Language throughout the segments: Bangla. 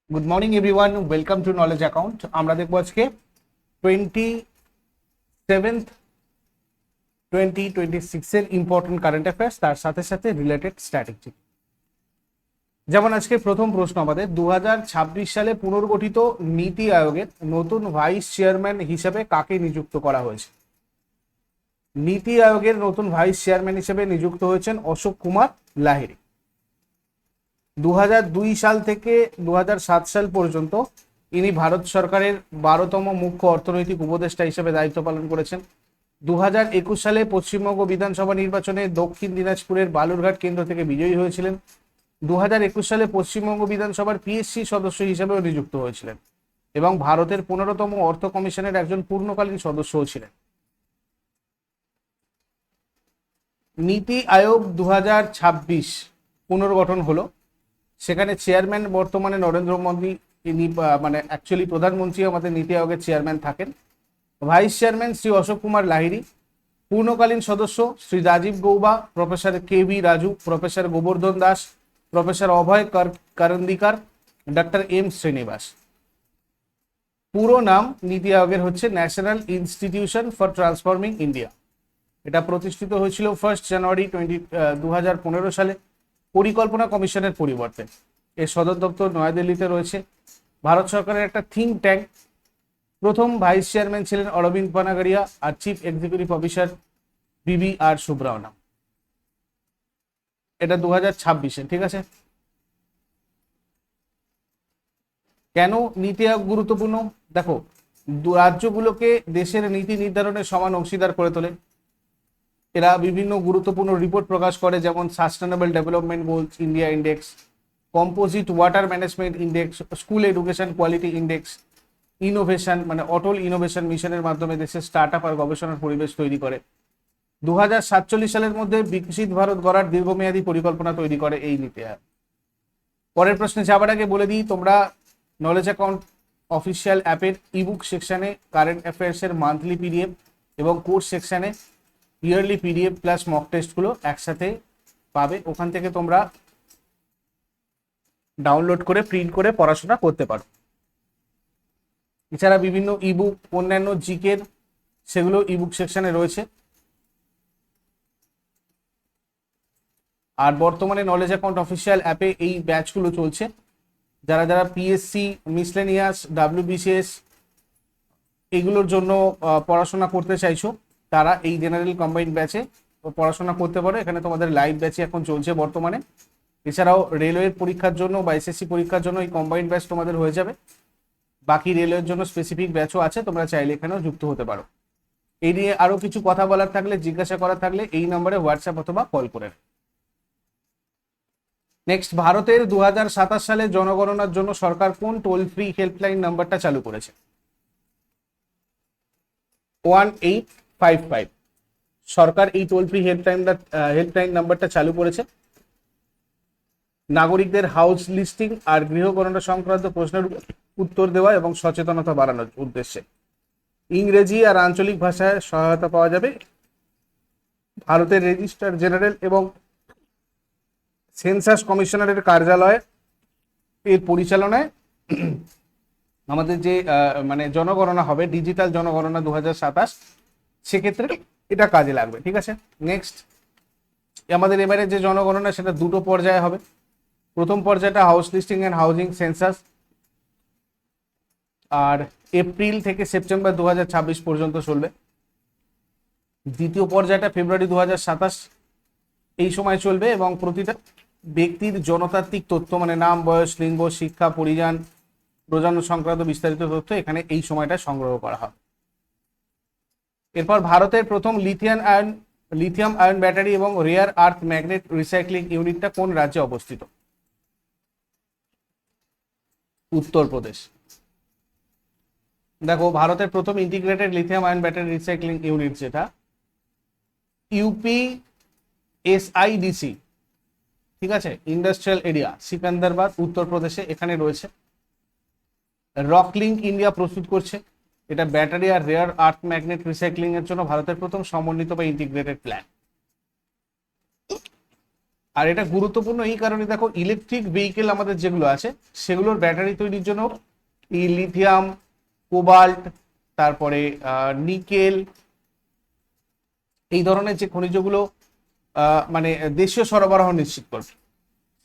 Good morning everyone, welcome to knowledge account. আমরা দেখবো আজকে 27/2026 এর ইম্পর্টেন্ট কারেন্ট অ্যাফেয়ার্স, তার সাথে সাথে রিলেটেড স্ট্র্যাটেজি। যেমন আজকে প্রথম প্রশ্ন আমাদের 2026 সালে পুনর্গঠিত নীতি আয়োগের নতুন ভাইস চেয়ারম্যান হিসেবে কাকে নিযুক্ত করা হয়েছে? নীতি আয়োগের নতুন ভাইস চেয়ারম্যান হিসেবে নিযুক্ত হয়েছেন অশোক কুমার লাহিড়ী। 2002 সাল থেকে 2007 সাল পর্যন্ত ইনি ভারত সরকারের 12তম মুখ্য অর্থনৈতিক উপদেষ্টা হিসেবে দায়িত্ব পালন করেছেন। 2021 সালে পশ্চিমবঙ্গ বিধানসভা নির্বাচনে দক্ষিণ দিনাজপুরের বালুরঘাট কেন্দ্র থেকে বিজয়ী হয়েছিলেন। 2021 সালে পশ্চিমবঙ্গ বিধানসভার পিএসসি সদস্য হিসেবেও নিযুক্ত হয়েছিলেন এবং ভারতের 15তম অর্থ কমিশনের একজন পূর্ণকালীন সদস্যও ছিলেন। নীতি আয়োগ 2026 পুনর্গঠন হলো, সেখানে চেয়ারম্যান বর্তমানে নরেন্দ্র মোদী, ইনি মানে অ্যাকচুয়ালি প্রধানমন্ত্রী আমাদের নীতি আয়োগের চেয়ারম্যান থাকেন। ভাইস চেয়ারম্যান শ্রী অশোক কুমার লাহিড়ী, পূর্ণকালীন সদস্য Shri Rajiv Gauba, professor K V Raju, professor Gobardhan Das, professor Abhay Karandikar, doctor M Srinivas. পুরো নাম নীতি আয়োগের হচ্ছে national institution for transforming India. এটা প্রতিষ্ঠিত হয়েছিল 1 জানুয়ারি 2015 সালে পরিকল্পনা কমিশনের পরিবর্তে। এর সদর দপ্তর নয়াদিল্লিতে রয়েছে। ভারত সরকারের একটা থিঙ্ক ট্যাঙ্ক। প্রথম ভাইস চেয়ারম্যান ছিলেন অরবিন্দ পানাগড়িয়া আর চিফ এক্সিকিউটিভ অফিসার বিবি আর সুব্রাহ্মণ্যম। এটা 2026-এ, ঠিক আছে। কেন নীতি আয়োগ গুরুত্বপূর্ণ? দেখো, রাজ্যগুলোকে দেশের নীতি নির্ধারণের সমান অংশীদার করে তোলে। এরা বিভিন্ন গুরুত্বপূর্ণ রিপোর্ট প্রকাশ করে, যেমন sustainable development goals India index, composite water management index, school education quality index, innovation মানে অটল ইনোভেশন মিশনের মাধ্যমে দেশের স্টার্ট আপ আর গবেষণার পরিবেশ তৈরি করে। 2047 সালের মধ্যে বিকশিত ভারত গড়ার দীর্ঘমেয়াদী পরিকল্পনা তৈরি করে এই নীতি আয়োগ। পরের প্রশ্নে যাবার আগে বলে দিই, তোমরা নলেজ অ্যাকাউন্ট অফিসিয়াল অ্যাপের ইবুক সেকশনে কারেন্ট অ্যাফেয়ার্সের মান্থলি পিডিএফ এবং কোর্স সেকশনে ইয়ারলি পিডিএফ প্লাস মক টেস্টগুলো একসাথে পাবে। ওখান থেকে তোমরা ডাউনলোড করে প্রিন্ট করে পড়াশোনা করতে পারো। এছাড়া বিভিন্ন ইবুক, অন্যান্য জিকের, সেগুলো ইবুক সেকশনে রয়েছে। আর বর্তমানে নলেজ অ্যাকাউন্ট অফিসিয়াল অ্যাপে এই ব্যাচগুলো চলছে। যারা যারা পিএসসি, মিসলেনিয়াস, ডাব্লিউবিসিএস এগুলোর জন্য পড়াশোনা করতে চাইছো, তারা এই জেনারেল কম্বাইন্ড ব্যাচে পড়াশোনা করতে পারো। এখানে তোমাদের লাইভ ব্যাচে এখন চলছে বর্তমানে। এছাড়াও রেলওয়ের পরীক্ষার জন্য বা এসএসসি পরীক্ষার জন্য এই কম্বাইন্ড ব্যাচ তোমাদের হয়ে যাবে। বাকি রেলওয়ের জন্য স্পেসিফিক ব্যাচও আছে, তোমরা চাইলে এখানেও যুক্ত হতে পারো। এই নিয়ে আরো কিছু কথা বলার থাকলে, জিজ্ঞাসা করার থাকলে এই নম্বরে হোয়াটসঅ্যাপ অথবা কল করে। নেক্সট, ভারতের 2027 সালে জনগণনার জন্য সরকার কোন টোল ফ্রি হেল্পলাইন নাম্বারটা চালু করেছে? 1855। সরকার এই টোল ফ্রি হেল্পলাইন নাম্বারটা চালু করেছে নাগরিকদের হাউস লিস্টিং আর গৃহগণনা সংক্রান্ত প্রশ্নের উত্তর দেওয়া এবং সচেতনতা বাড়ানোর উদ্দেশ্যে। ইংরেজি আর আঞ্চলিক ভাষায় সহায়তা পাওয়া যাবে। ভারতের রেজিস্ট্রার জেনারেল এবং সেন্সাস কমিশনারের কার্যালয় এর পরিচালনায় আমাদের যে মানে জনগণনা হবে, ডিজিটাল জনগণনা 2027, সেক্ষেত্রে এটা কাজে লাগবে, ঠিক আছে। নেক্সট, আমাদের এবারে যে জনগণনা সেটা দুটো পর্যায়ে হবে। প্রথম পর্যায়টা house listing and housing census, আর এপ্রিল থেকে সেপ্টেম্বর 2026 পর্যন্ত চলবে। দ্বিতীয় পর্যায়টা ফেব্রুয়ারি 2027 এই সময় চলবে এবং প্রতিটা ব্যক্তির জনতাত্ত্বিক তথ্য মানে নাম, বয়স, লিঙ্গ, শিক্ষা, পরিযান, প্রজন্ম সংক্রান্ত বিস্তারিত তথ্য এখানে এই সময়টা সংগ্রহ করা হবে। এরপর ভারতের প্রথম লিথিয়াম আয়ন ব্যাটারি এবং রেয়ার আর্থ ম্যাগনেট রিসাইক্লিং ইউনিটটা কোন রাজ্যে অবস্থিত? উত্তরপ্রদেশ। দেখো, ভারতের প্রথম integrated lithium ion battery recycling unit যেটা ইউপি এসআইডিসি, ঠিক আছে, ইন্ডাস্ট্রিয়াল এরিয়া সিকান্দারবাদ, উত্তরপ্রদেশে এখানে রয়েছে। রকলিঙ্ক ইন্ডিয়া প্রস্তুত করছে। এটা ব্যাটারি আর রেয়ার আর্থ ম্যাগনেট রিসাইক্লিং এর জন্য ভারতের প্রথম সমন্বিত বা ইন্টিগ্রেটেড প্ল্যান। আর এটা গুরুত্বপূর্ণ এই কারণে, দেখো ইলেকট্রিক ভেহিকেল আমাদের যেগুলো আছে সেগুলোর ব্যাটারি তৈরির জন্য এই লিথিয়াম, কোবাল্ট, তারপরে নিকেল, এই ধরনের যে খনিজগুলো মানে দেশীয় সরবরাহ নিশ্চিত করবে।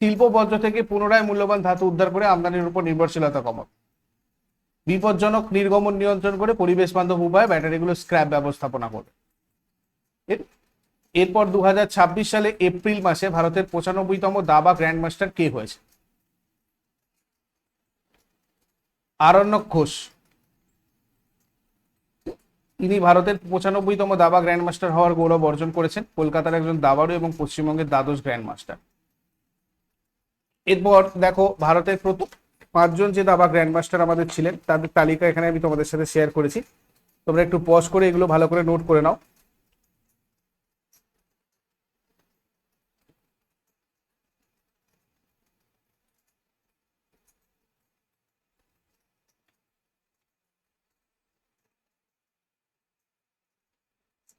শিল্প বর্জ্য থেকে পুনরায় মূল্যবান ধাতু উদ্ধার করে আমদানির উপর নির্ভরশীলতা কমাবে। বিপজ্জনক নির্গমন নিয়ন্ত্রণ করে পরিবেশ বান্ধব উপায়ে ব্যাটারিগুলো স্ক্র্যাপ ব্যবস্থাপনা করবে। এরপর 2026 সালে এপ্রিল মাসে ভারতের 95তম দাবা গ্র্যান্ডমাস্টার কে হয়েছে? আরণ্যক ঘোষ। তিনি ভারতের 95তম দাবা গ্র্যান্ডমাস্টার হওয়ার গৌরব অর্জন করেছেন। কলকাতার একজন দাবাড়ু এবং পশ্চিমবঙ্গের দ্বাদশ গ্র্যান্ডমাস্টার। এরপর দেখো ভারতের প্রথম 5জন যে দাবা গ্র্যান্ডমাস্টার আমাদের ছিলেন তাদের তালিকা এখানে আমি তোমাদের সাথে শেয়ার করেছি, তোমরা একটু পজ করে এগুলো ভালো করে নোট করে নাও।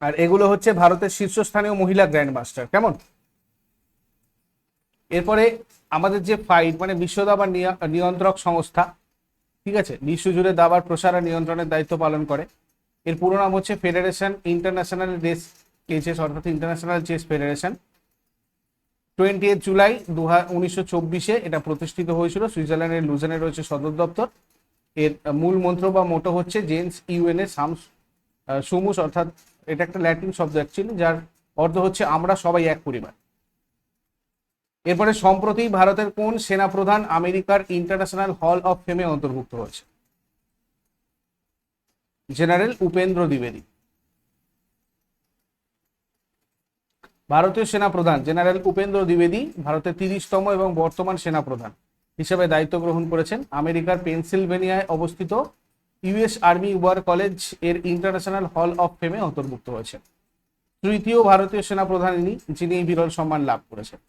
আর এগুলো হচ্ছে ভারতের শীর্ষস্থানীয় মহিলা গ্র্যান্ড মাস্টার, কেমন? এরপরে আমাদের যে ফাইট মানে বিশ্ব দাবা নিয়ন্ত্রক সংস্থা, ঠিক আছে, বিশ্বজুড়ে দাবার প্রসার আর নিয়ন্ত্রণের দায়িত্ব পালন করে। এর পুরো নাম হচ্ছে ফেডারেশন ইন্টারন্যাশনাল চেস, অর্থাৎ ইন্টারন্যাশনাল চেস ফেডারেশন। 20 জুলাই 1924 এটা প্রতিষ্ঠিত হয়েছিল। সুইজারল্যান্ডের লুজেনে রয়েছে সদর দপ্তর। এর মূল মন্ত্র বা মোটো হচ্ছে জেন্স ইউএনএ সামস সুমুস, অর্থাৎ এটা একটা ল্যাটিন শব্দ অ্যাকচুয়ালি, যার অর্থ হচ্ছে আমরা সবাই এক পরিবার। এরপরে সম্প্রতি ভারতের কোন সেনাপ্রধান আমেরিকার ইন্টারন্যাশনাল হল অফ ফেমে অন্তর্ভুক্ত হয়েছে? জেনারেল উপেন্দ্র দ্বিবেদী। ভারতীয় সেনাপ্রধান জেনারেল উপেন্দ্র দ্বিবেদী ভারতের 30তম এবং বর্তমান সেনাপ্রধান হিসেবে দায়িত্ব গ্রহণ করেছেন। আমেরিকার পেনসিলভেনিয়ায় অবস্থিত ইউএস আর্মি ওয়ার কলেজ এর ইন্টারন্যাশনাল হল অফ ফেমে অন্তর্ভুক্ত হয়েছে। তৃতীয় ভারতীয় সেনাপ্রধান ইনি, যিনি এই বিরল সম্মান লাভ করেছেন।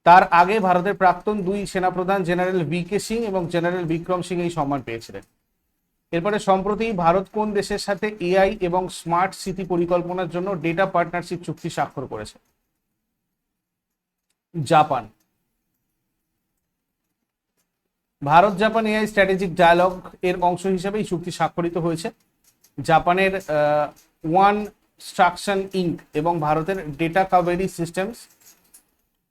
তার আগে ভারতের প্রাক্তন 2 সেনাপ্রধান জেনারেল VK সিং এবং জেনারেল বিক্রম সিং এই সম্মান পেয়েছিলেন। এরপরে সম্প্রতি ভারত কোন দেশের সাথে AI এবং স্মার্ট সিটি পরিকল্পনার জন্য ডেটা পার্টনারশিপ চুক্তি স্বাক্ষর করেছে? Japan. Bharat Japan AI strategic dialogue এর অংশ হিসেবে এই চুক্তি স্বাক্ষরিত হয়েছে। জাপানের ওয়ান স্ট্রাকশন ইঙ্ক এবং ভারতের ডেটা কাভারি সিস্টেমস,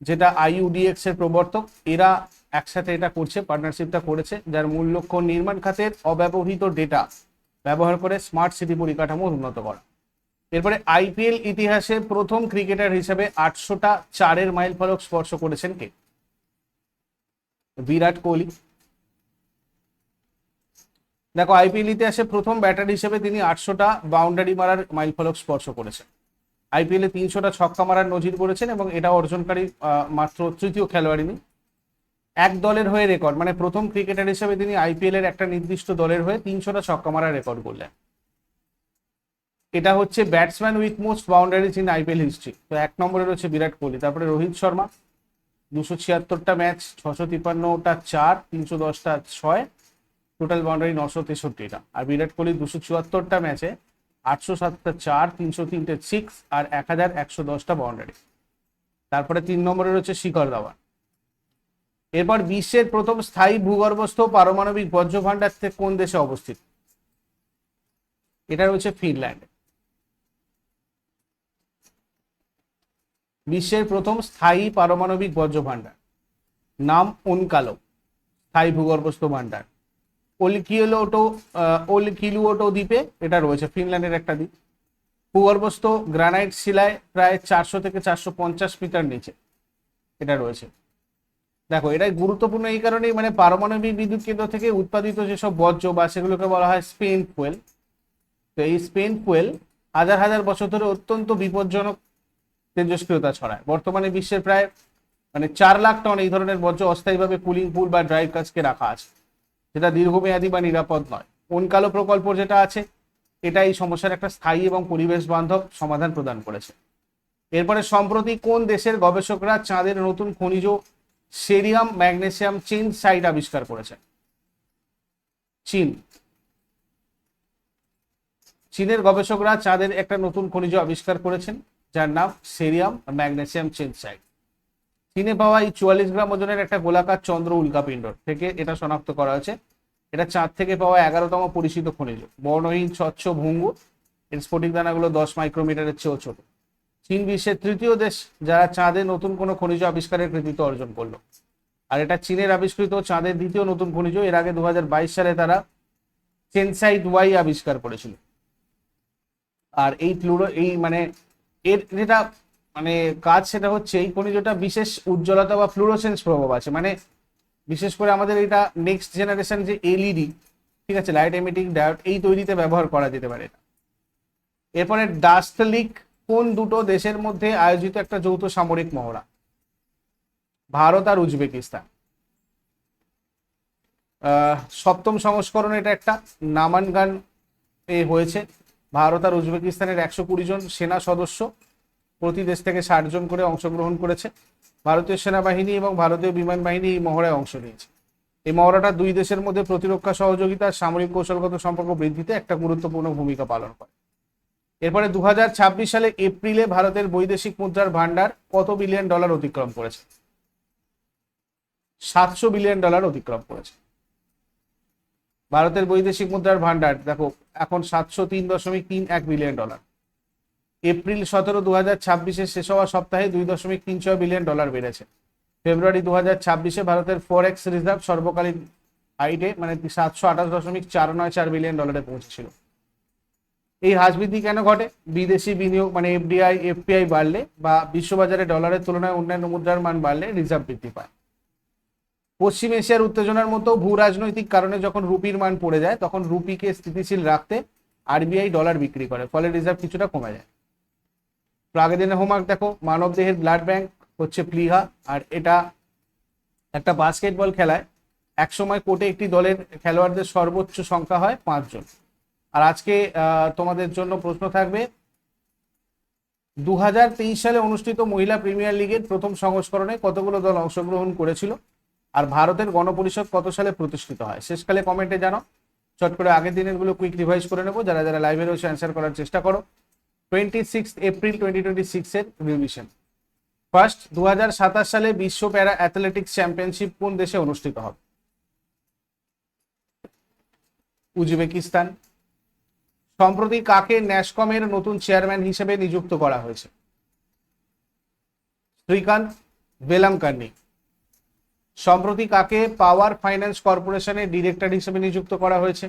যেটা IUDX এর প্রবর্তক, এরা একসাথে এটা করছে, পার্টনারশিপটা করেছে, যার মূল লক্ষ্য নির্মাণ খাতের অব্যবহৃত ডেটা ব্যবহার করে স্মার্ট সিটি পরিকাঠামো উন্নত করা। এরপরে IPL ইতিহাসে প্রথম ক্রিকেটার হিসেবে 800টা 4-এর মাইল ফলক স্পর্শ করেছেন কে? বিরাট কোহলি। দেখো IPL ইতিহাসে প্রথম ব্যাটার হিসেবে তিনি 800টা বাউন্ডারি মারার মাইল ফলক স্পর্শ করেছেন। IPL এ 300টা ছক্কা মারার নজির করেছেন এবং এটা অর্জনকারী মাত্র তৃতীয় খেলোয়াড় ইনি। এক দলের হয়ে রেকর্ড, মানে প্রথম ক্রিকেটার হিসেবে তিনি IPL এর একটা নির্দিষ্ট দলের হয়ে 300টা ছক্কা মারার রেকর্ড করলেন। এটা হচ্ছে batsman with most boundaries in IPL history. তো 1 নম্বরে রয়েছে বিরাট কোহলি। তারপরে রোহিত শর্মা 276টা ম্যাচ, 653টা 4, 310টা 6, টোটাল বাউন্ডারি 963টা। আর বিরাট কোহলি 274টা ম্যাচে 807টা 4, 303টে 6 আর 1110টা বাউন্ডারি। তারপরে 3 নম্বরে রয়েছে শিখর ধাওয়ান। এরপর বিশ্বের প্রথম স্থায়ী ভূগর্ভস্থ পারমাণবিক বর্জ্য ভাণ্ডার কোন দেশে অবস্থিত? এটা রয়েছে ফিনল্যান্ড। বিশ্বের প্রথম স্থায়ী পারমাণবিক বর্জ্য ভাণ্ডার নাম উনকালো, স্থায়ী ভূগর্ভস্থ ভাণ্ডার। ওলকিলুওটো দ্বীপে এটা রয়েছে, ফিনল্যান্ডের একটা দ্বীপ। ভূগর্ভস্থ গ্রানাইট শিলায় প্রায় 400 থেকে 450 মিটার নিচে এটা রয়েছে। দেখো এটাই গুরুত্বপূর্ণ এই কারণেই, মানে পারমাণবিক বিদ্যুৎ কেন্দ্র থেকে উৎপাদিত যেসব বর্জ্য বা সেগুলোকে বলা হয় স্পেন্ট ফুয়েল। তো এই স্পেন্ট ফুয়েল হাজার হাজার বছর ধরে অত্যন্ত বিপজ্জনক তেজস্ক্রিয়তা ছড়ায়। বর্তমানে বিশ্বের প্রায় 4 লাখ টন এই ধরনের বর্জ্য অস্থায়ীভাবে কুলিং পুল বা ড্রাইভ কাজকে রাখা আছে, যেটা দীর্ঘমেয়াদী বা নিরাপদ নয়। উনকালো প্রকল্প যেটা আছে, এটা এই সমস্যার একটা স্থায়ী এবং পরিবেশ বান্ধব সমাধান প্রদান করেছে। এরপরে সম্প্রতি কোন দেশের গবেষকরা চাঁদের নতুন খনিজ সেরিয়াম ম্যাগনেসিয়াম চেইন সাইট আবিষ্কার করেছেন? চীন। চীনের গবেষকরা চাঁদের একটা নতুন খনিজ আবিষ্কার করেছেন, যার নাম সেরিয়াম ম্যাগনেসিয়াম চেনসাইড। চীনে পাওয়া এই 44 গ্রাম ওজনের একটা গোলাকার চন্দ্র উল্কাপিণ্ড থেকে এটা শনাক্ত করা হয়েছে। এটা চাঁদ থেকে পাওয়া 11তম পরিচিত খনিজ, বর্ণহীন স্বচ্ছ ভঙ্গুর, এর স্ফটিক দানাগুলো 10 মাইক্রোমিটারের চেয়েও ছোট। চীন বিশ্বের তৃতীয় দেশ যারা চাঁদে নতুন কোনো খনিজ আবিষ্কারের কৃতিত্ব অর্জন করলো। আর এটা চীনের আবিষ্কৃত চাঁদের দ্বিতীয় নতুন খনিজ। এর আগে 2022 সালে তারা চেনসাইট ওয়াই আবিষ্কার করেছিল। আর এই মানে এর যেটা মানে কাজ সেটা হচ্ছে এই খনিজটা বিশেষ উজ্জ্বলতা বা ফ্লুরোসেন্স প্রভাব আছে, মানে বিশেষ করে আমাদের এটা নেক্সট জেনারেশন যে এলইডি, ঠিক আছে, লাইট এমিটিং ডায়োড, এই তৈরিতে ব্যবহার করা যেতে পারে এটা। এরপরে ডাস্ট লিক কোন দুটো দেশের মধ্যে আয়োজিত একটা যৌথ সামরিক মহড়া? ভারত আর উজবেকিস্তান। সপ্তম সংস্করণ এটা একটা নামানগান এ হয়েছে। ভারত আর উজবেকিস্তানের 120 জন সেনা সদস্য, প্রতি দেশ থেকে 60 জন করে অংশগ্রহণ করেছে। ভারতীয় সেনাবাহিনী এবং ভারতীয় বিমান বাহিনী এই মহড়ায় অংশ নিয়েছে। এই মহড়াটা দুই দেশের মধ্যে প্রতিরক্ষা সহযোগিতা, সামরিক কৌশলগত সম্পর্ক বৃদ্ধিতে একটা গুরুত্বপূর্ণ ভূমিকা পালন করে। এরপরে 2026 সালে এপ্রিলে ভারতের বৈদেশিক মুদ্রার ভান্ডার কত বিলিয়ন ডলার অতিক্রম করেছে? 700 বিলিয়ন ডলার অতিক্রম করেছে। ভারতের বৈদেশিক মুদ্রার ভান্ডার দেখো এখন 703.31 বিলিয়ন ডলার। এপ্রিল 17, 2026 শেষ হওয়া সপ্তাহে 2.36 বিলিয়ন ডলার বেড়েছে। ফেব্রুয়ারি 2026 ভারতের ফরেক্স রিজার্ভ সর্বকালীন হাইটে মানে 728.494 বিলিয়ন ডলারে পৌঁছেছিল। এই হ্রাস বৃদ্ধি কেন ঘটে? বিদেশি বিনিয়োগ মানে এফডিআই এফপিআই বাড়লে বা বিশ্ববাজারে ডলারের তুলনায় অন্যান্য মুদ্রার মান বাড়লে রিজার্ভ বৃদ্ধি পায়। পশ্চিম এশিয়ার উত্তেজনার মতো ভূ রাজনৈতিক কারণে যখন রুপির মান পড়ে যায় তখন রুপিকে স্থিতিশীল রাখতে আরবিআই ডলার বিক্রি করে, ফলে রিজার্ভ কিছুটা কমে যায়। তো আগের দিনের হোমওয়ার্ক দেখো, মানব দেহের ব্লাড ব্যাংক হচ্ছে প্লিহা, আর এটা একটা বাস্কেটবল খেলায় একসময় কোর্টে একটি দলের খেলোয়াড়দের সর্বোচ্চ সংখ্যা হয় 5 জন। আর আজকে তোমাদের জন্য প্রশ্ন থাকবে 2023 সালে অনুষ্ঠিত মহিলা প্রিমিয়ার লিগের প্রথম সংস্করণে কতগুলো দল অংশগ্রহণ করেছিল, আর ভারতের গণপরিষদ কত সালে প্রতিষ্ঠিত হয়? শেষকালে কমেন্টে জানাও। চট করে আগের দিনের গুলো কুইক রিভাইজ করে নেবো, যারা যারা লাইভে রয়েছে অ্যান্সার করার চেষ্টা করো। 26 এপ্রিল 2026 এর রিভিশন। ফার্স্ট, 2027 সালে বিশ্ব প্যারা অ্যাথলেটিক্স চ্যাম্পিয়নশিপ কোন দেশে অনুষ্ঠিত হবে? উজবেকিস্তান। সম্প্রতি কাকে ন্যাসকমের নতুন চেয়ারম্যান হিসেবে নিযুক্ত করা হয়েছে? শ্রীকান্ত বেলামকান্নি। সম্প্রতি কাকে পাওয়ার ফাইন্যান্স কর্পোরেশনের ডিরেক্টর হিসেবে নিযুক্ত করা হয়েছে?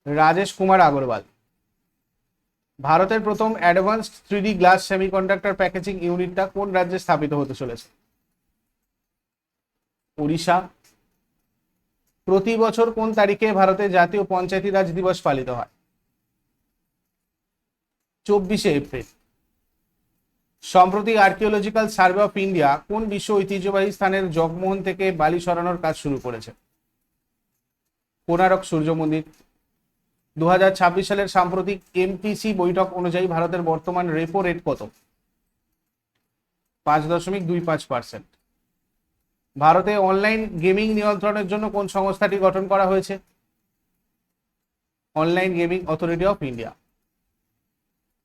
রাজেশ কুমার আগরওয়াল। ভারতের প্রথম advanced 3D glass semiconductor packaging ইউনিটটা কোন রাজ্যে স্থাপিত হতে চলেছে? ওড়িশা। প্রতি বছর কোন তারিখে ভারতে জাতীয় পঞ্চায়েতি রাজ দিবস পালিত হয়? 24 এপ্রিল। সম্প্রতি আর্কিওলজিক্যাল সার্ভে অফ ইন্ডিয়া কোন বিশ্ব ঐতিহ্যবাহী স্থানের জগমোহন থেকে বালি সরানোর কাজ শুরু করেছে? কোণারক সূর্য মন্দির। 2026 সালের সাম্প্রতিক এমপিসি বৈঠক অনুযায়ী ভারতের বর্তমান রেপো রেট কত? 5.25%। ভারতে অনলাইন গেমিং নিয়ন্ত্রণের জন্য কোন সংস্থাটি গঠন করা হয়েছে? Online gaming authority of India.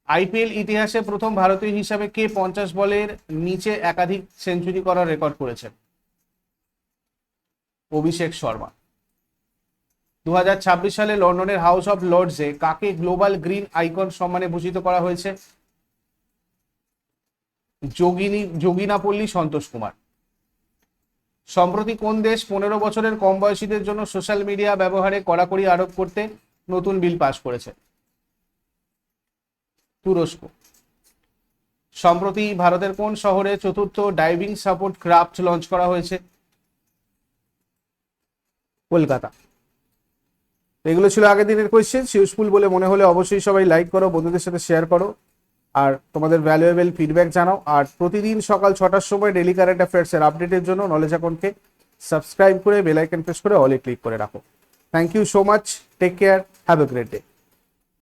IPL ইতিহাসে প্রথম ভারতীয় হিসাবে কে 50 বলের নিচে একাধিক সেঞ্চুরি করার রেকর্ড করেছেন? অভিষেক শর্মা। 2026 সালে লন্ডনের হাউস অফ লর্ডসে কাকে গ্লোবাল গ্রিন আইকন সম্মানে ভূষিত করা হয়েছে? যোগিনাপল্লী সন্তোষ কুমার। সম্প্রতি কোন দেশ 15 বছরের কম বয়সীদের জন্য সোশ্যাল মিডিয়া ব্যবহারে কড়াকড়ি আরোপ করতে নতুন বিল পাস করেছে? তুরস্ক। সম্প্রতি ভারতের কোন শহরে চতুর্থ ডাইভিং সাপোর্ট ক্রাফট লঞ্চ করা হয়েছে? কলকাতা। এগুলো ছিল আগের দিনের কোয়েশ্চেন। ইউজফুল বলে মনে হলে অবশ্যই সবাই লাইক করো, বন্ধুদের সাথে শেয়ার করো, আর তোমাদের ভ্যালুয়েবল ফিডব্যাক জানাও। আর প্রতিদিন সকাল 6টার সময় ডেলি কারেন্ট অ্যাফেয়ার্সের আপডেটের জন্য নলেজ অ্যাকাউন্টকে সাবস্ক্রাইব করে বেল আইকন প্রেস করে অলে ক্লিক করে রাখো। Thank you so much, take care, have a great day.